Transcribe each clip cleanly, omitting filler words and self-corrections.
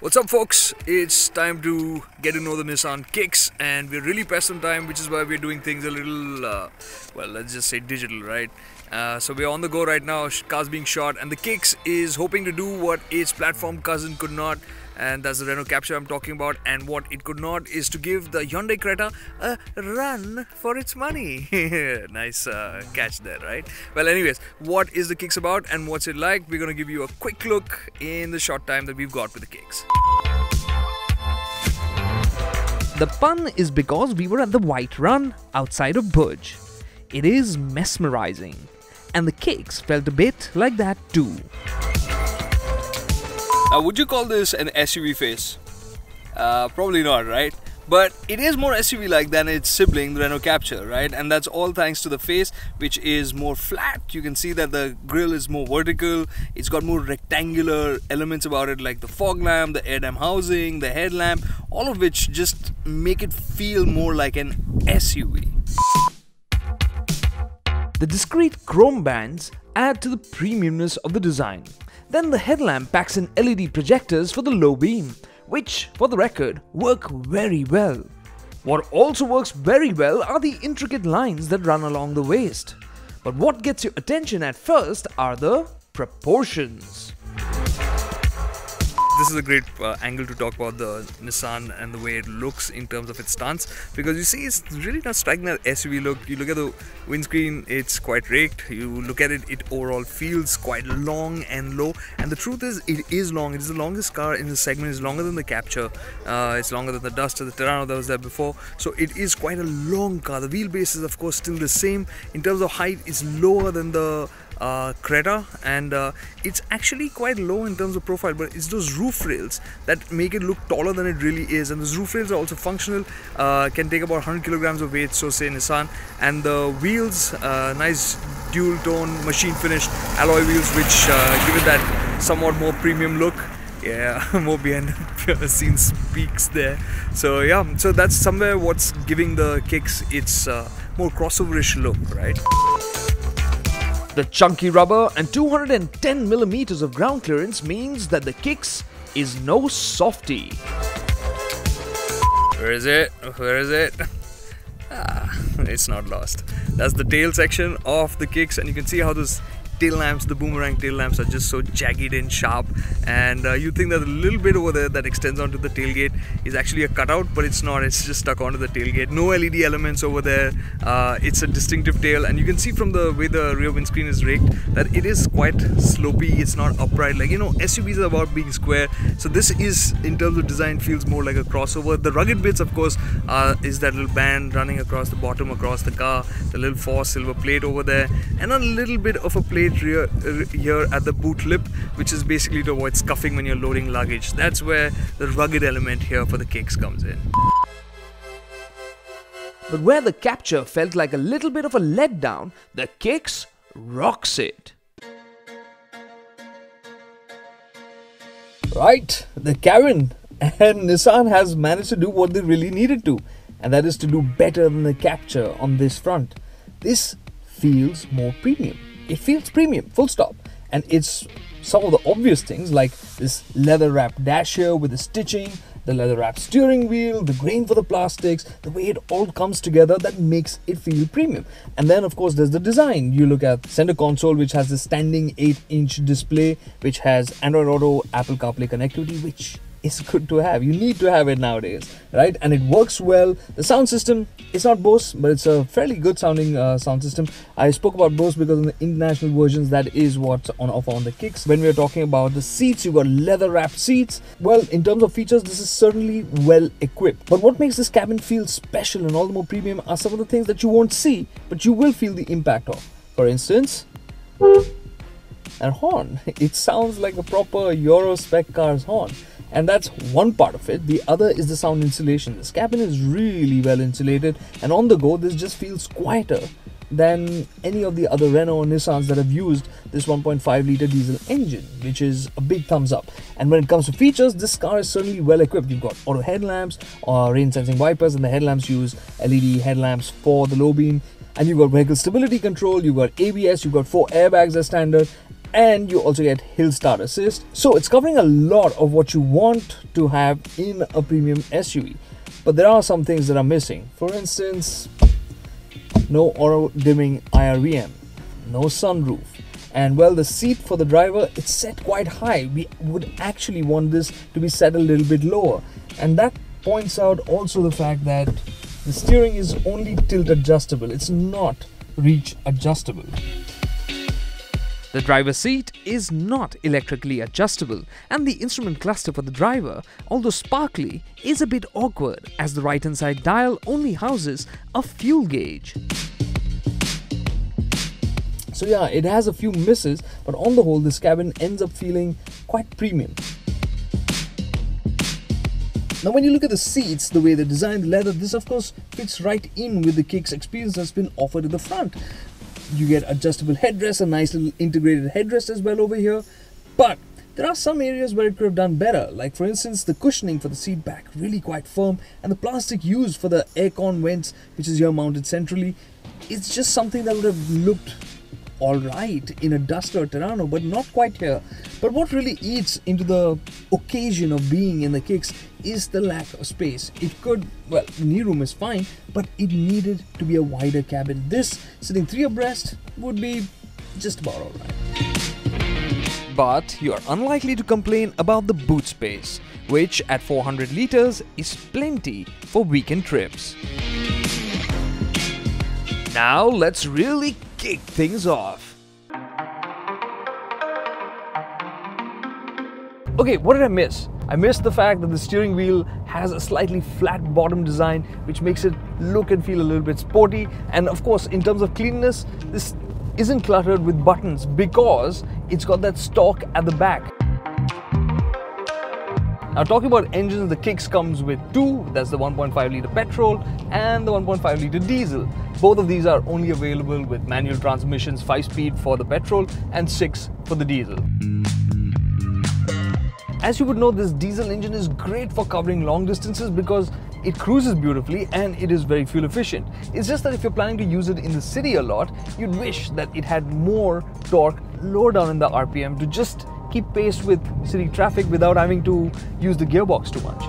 What's up folks, it's time to get to know the Nissan Kicks and we're really pressed on time, which is why we're doing things a little, well, let's just say digital, right? So we're on the go right now, cars being shot, and the Kicks is hoping to do what its platform cousin could not, and that's the Renault Captur I'm talking about. And what it could not is to give the Hyundai Creta a run for its money. Nice catch there, right? Well, anyways, what is the Kicks about and what's it like? We're going to give you a quick look in the short time that we've got with the Kicks. The pun is because we were at the White Run outside of Burj. It is mesmerizing, and the Kicks felt a bit like that too. Would you call this an SUV face? Probably not, right? But it is more SUV-like than its sibling, the Renault Captur, right? And that's all thanks to the face, which is more flat. You can see that the grille is more vertical. It's got more rectangular elements about it, like the fog lamp, the air dam housing, the headlamp, all of which just make it feel more like an SUV. The discrete chrome bands add to the premiumness of the design. Then the headlamp packs in LED projectors for the low beam, which, for the record, work very well. What also works very well are the intricate lines that run along the waist. But what gets your attention at first are the proportions. This is a great angle to talk about the Nissan and the way it looks in terms of its stance, because you see it's really not striking that SUV look. You look at the windscreen, it's quite raked. You look at it, it overall feels quite long and low, and the truth is it is long. It is the longest car in the segment. It's longer than the Captur, it's longer than the Duster, the Terrano that was there before, so it is quite a long car. The wheelbase is of course still the same. In terms of height, it's lower than the Creta, and it's actually quite low in terms of profile, but it's those roof rails that make it look taller than it really is. And those roof rails are also functional, can take about 100 kilograms of weight, so say Nissan. And the wheels, nice dual tone machine finished alloy wheels, which give it that somewhat more premium look. Yeah, more behind the scenes speaks there. So yeah, so that's somewhere what's giving the Kicks its more crossoverish look, right? The chunky rubber and 210mm of ground clearance means that the Kicks is no softie. Where is it? Where is it? It's not lost. That's the tail section of the Kicks, and you can see how those tail lamps, the boomerang tail lamps, are just so jagged and sharp, and you think that a little bit over there that extends onto the tailgate is actually a cutout, but it's not. It's just stuck onto the tailgate. No LED elements over there. It's a distinctive tail, and you can see from the way the rear windscreen is raked that it is quite slopey. It's not upright. Like, you know, SUVs are about being square, so this is, in terms of design, feels more like a crossover. The rugged bits, of course, is that little band running across the bottom, across the car, the little 4 silver plate over there, and a little bit of a plate here at the boot lip, which is basically to avoid scuffing when you're loading luggage. That's where the rugged element here for the Kicks comes in. But where the Captur felt like a little bit of a letdown, the Kicks rocks it. Right, the Karen and Nissan has managed to do what they really needed to, and that is to do better than the Captur on this front. This feels more premium. It feels premium, full stop. And it's some of the obvious things like this leather wrapped dash here with the stitching, the leather wrapped steering wheel, the grain for the plastics, the way it all comes together that makes it feel premium. And then of course there's the design. You look at center console, which has a standing 8-inch display, which has Android Auto, Apple CarPlay connectivity, which is good to have. You need to have it nowadays, right? And it works well. The sound system, it's not Bose, but it's a fairly good sounding sound system. I spoke about Bose because in the international versions, that is what's on offer on the Kicks. When we're talking about the seats, you've got leather wrapped seats. Well, in terms of features, this is certainly well equipped. But what makes this cabin feel special and all the more premium are some of the things that you won't see, but you will feel the impact of. For instance, a horn. It sounds like a proper Euro spec car's horn. And that's one part of it. The other is the sound insulation. This cabin is really well insulated, and on the go this just feels quieter than any of the other Renault or Nissans that have used this 1.5 litre diesel engine, which is a big thumbs up. And when it comes to features, this car is certainly well equipped. You've got auto headlamps or rain sensing wipers, and the headlamps use LED headlamps for the low beam. And you've got vehicle stability control, you've got ABS, you've got 4 airbags as standard. and you also get hill start assist. So it's covering a lot of what you want to have in a premium SUV. But there are some things that are missing. For instance, no auto dimming IRVM, no sunroof, and well, the seat for the driver, it's set quite high. We would actually want this to be set a little bit lower, and that points out also the fact that the steering is only tilt adjustable. It's not reach adjustable. The driver's seat is not electrically adjustable, and the instrument cluster for the driver, although sparkly, is a bit awkward as the right-hand side dial only houses a fuel gauge. So yeah, it has a few misses, but on the whole, this cabin ends up feeling quite premium. Now when you look at the seats, the way they designed the leather, this of course fits right in with the Kicks experience that's been offered at the front. You get adjustable headrests, a nice little integrated headrest as well over here. But there are some areas where it could have done better. Like for instance, the cushioning for the seat back, really quite firm. And the plastic used for the aircon vents, which is here mounted centrally, it's just something that would have looked alright in a Duster or Terrano, but not quite here. But what really eats into the occasion of being in the Kicks is the lack of space. It could, well, the knee room is fine, but it needed to be a wider cabin. This, sitting 3 abreast, would be just about alright. But you're unlikely to complain about the boot space, which at 400 litres is plenty for weekend trips. Now let's really kick things off. Okay, what did I miss? I missed the fact that the steering wheel has a slightly flat bottom design, which makes it look and feel a little bit sporty. And of course, in terms of cleanness, this isn't cluttered with buttons because it's got that stalk at the back. Now talking about engines, the Kicks comes with 2, that's the 1.5 litre petrol and the 1.5 litre diesel. Both of these are only available with manual transmissions, 5-speed for the petrol and 6 for the diesel. As you would know, this diesel engine is great for covering long distances because it cruises beautifully and it is very fuel efficient. It's just that if you're planning to use it in the city a lot, you'd wish that it had more torque lower down in the RPM to just keep pace with city traffic without having to use the gearbox too much.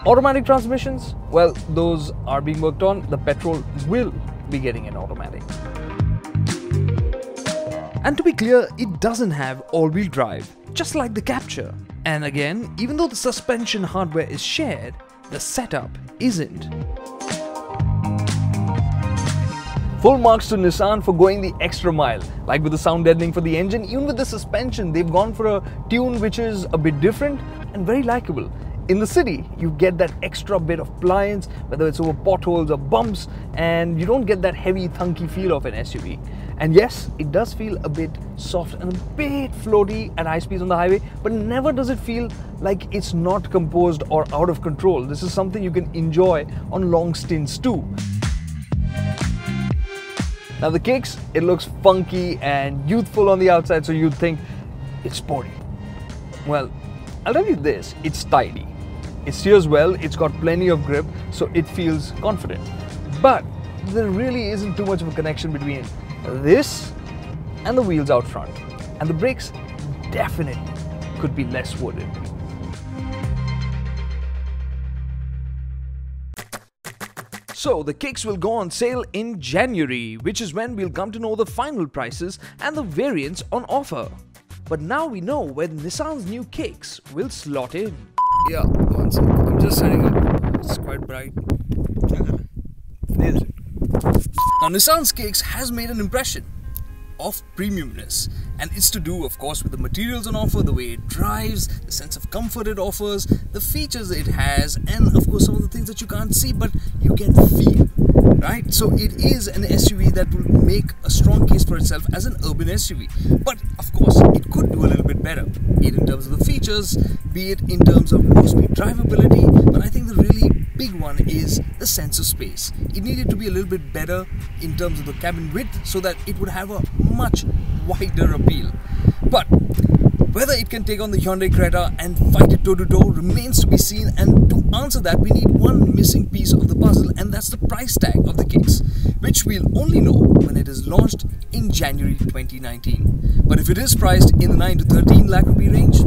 Automatic transmissions, well, those are being worked on. The petrol will be getting an automatic. And to be clear, it doesn't have all-wheel drive, just like the Captur. And again, even though the suspension hardware is shared, the setup isn't. Full marks to Nissan for going the extra mile. Like with the sound deadening for the engine, even with the suspension, they've gone for a tune which is a bit different and very likable. In the city, you get that extra bit of pliance, whether it's over potholes or bumps, and you don't get that heavy, thunky feel of an SUV. And yes, it does feel a bit soft and a bit floaty at high speeds on the highway, but never does it feel like it's not composed or out of control. This is something you can enjoy on long stints too. Now the Kicks, it looks funky and youthful on the outside, so you'd think it's sporty. Well, I'll tell you this, it's tidy. It steers well, it's got plenty of grip, so it feels confident. But there really isn't too much of a connection between this and the wheels out front. And the brakes definitely could be less wooded. So the Kicks will go on sale in January, which is when we'll come to know the final prices and the variants on offer. But now we know where Nissan's new Kicks will slot in. Yeah, one sec. I'm just setting up. It's quite bright. Now Nissan's Kicks has made an impression of premiumness, and it's to do of course with the materials on offer, the way it drives, the sense of comfort it offers, the features it has, and of course some of the things that you can't see but you can feel, right? So it is an SUV that will make a strong case for itself as an urban SUV, but of course it could do a little bit better, be it in terms of the features, be it in terms of low-speed drivability. But I think the really big one is the sense of space. It needed to be a little bit better in terms of the cabin width so that it would have a much wider appeal. But Whether it can take on the Hyundai Creta and fight it toe-to-toe remains to be seen, and to answer that we need one missing piece of the puzzle, and that's the price tag of the Kicks, which we'll only know when it is launched in January 2019. But if it is priced in the 9 to 13 lakh rupee range,